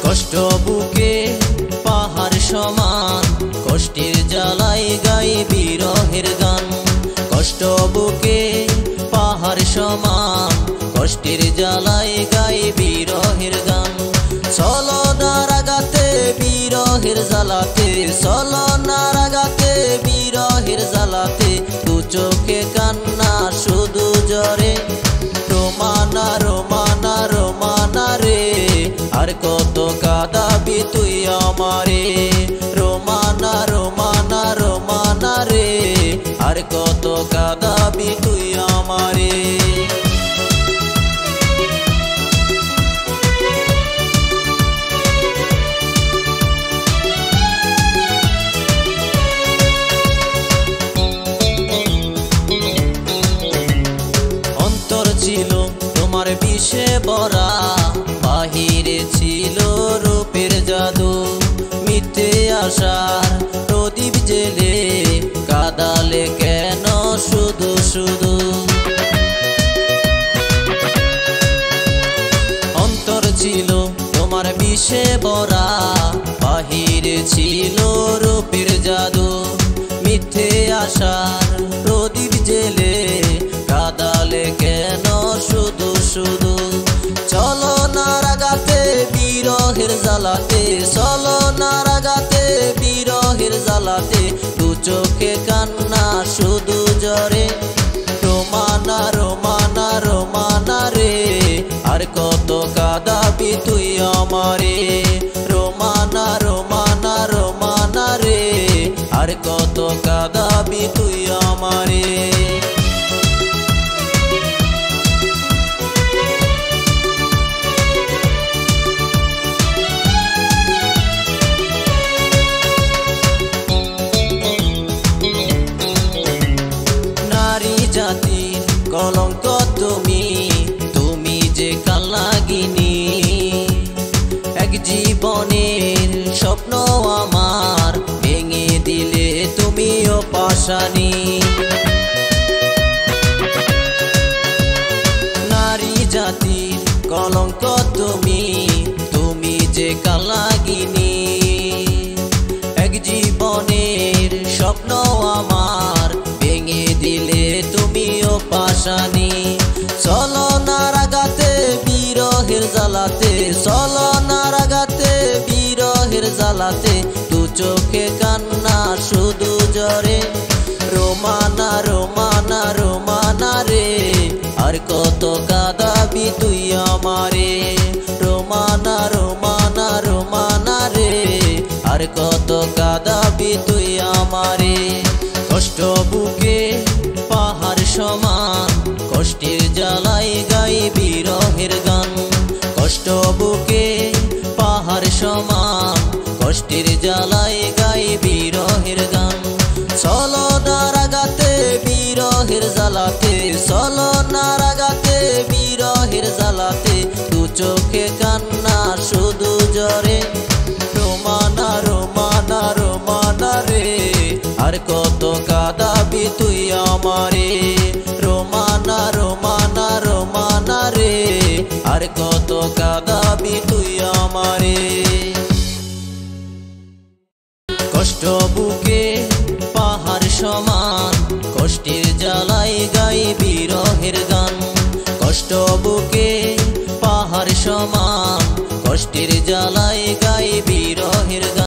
কষ্ট বুকে পাহাড় সমান, কষ্টের জ্বালায় গাই বিরহের গান। কষ্ট বুকে পাহাড় সমান, কষ্টের জ্বালায় গাই বিরহের গান। চলো নারাগাতে বিরহের জ্বালাতে, চলো নারাগাতে বিরহের জ্বালাতে, দু চোখে কান্না শুধু জরে। রোমানা রোমানা রোমানা রে, আর কত কাঁদাবি তুই আমারে। রোমানা রোমানা রোমানা রে, আর কত কাঁদাবি তুই আমারে। অন্তর ছিল তোমার বিষে ভরা, বাহিরে ছিল রূপের জাদু। মিথ্যে আশার প্রদীপ জেলে কাঁদালে কেন শুধু শুধু। অন্তর ছিল তোমার বিষে ভরা, বাহিরে ছিল রূপের জাদু। মিথ্যে আশার প্রদীপ জেলে কাঁদালে কেন শুধু শুধু। চলো নারাগাতে বিরহের জ্বালাতে, চলো নারাগাতে বিরহের জ্বালাতে, দু চোখে কান্না শুধু জরে। রোমানা রোমানা রোমানা রে, আর কত কাঁদাবি তুই আমারে। রোমানা রোমানা রোমানা রে, আর কত কাঁদাবি তুই আমারে। জাতির কলঙ্ক তুমি, তুমি যে কালনাগিনী। এক জীবনের স্বপ্ন আমার ভেঙে দিলে তুমিও পাশানি। নারী জাতির কলঙ্ক তুমি, তুমি যে কালনাগিনী। এক জীবনের স্বপ্ন আমার ভেঙে দিলে তুমিও পাশানি। চলো নারাগাতে বিরহের জ্বালাতে, চলো নারাগাতে বিরহের জ্বালাতে, দু চোখে কান্না শুধু জরে। রোমানা রোমানা রোমানা রে, আর কত কাঁদাবি তুই আমারে। রোমানা রোমানা রোমানা রে, আর কত কাঁদাবি তুই আমারে। কষ্ট বুকে পাহাড় সমান, কষ্টের জ্বালায় গাই বিরহের গান। কষ্ট বুকে পাহাড় সমান, কষ্টের জ্বালায় গাই বিরহের গান। চলো নারাগাতে বিরহের জ্বালাতে, চলো নারাগাতে বিরহের জ্বালাতে, দু চোখে কান্না শুধু জরে। রোমানা রোমানা রোমানা রে, আর কত কাঁদাবি তুই আমারে। রোমানা রোমানা রোমানা রে, আর কত কাঁদাবি তুই আমারে। কষ্ট বুকে পাহাড় সমান, কষ্টের জ্বালায় গাই বিরহের গান। কষ্ট বুকে পাহাড় সমান, কষ্টের জ্বালায়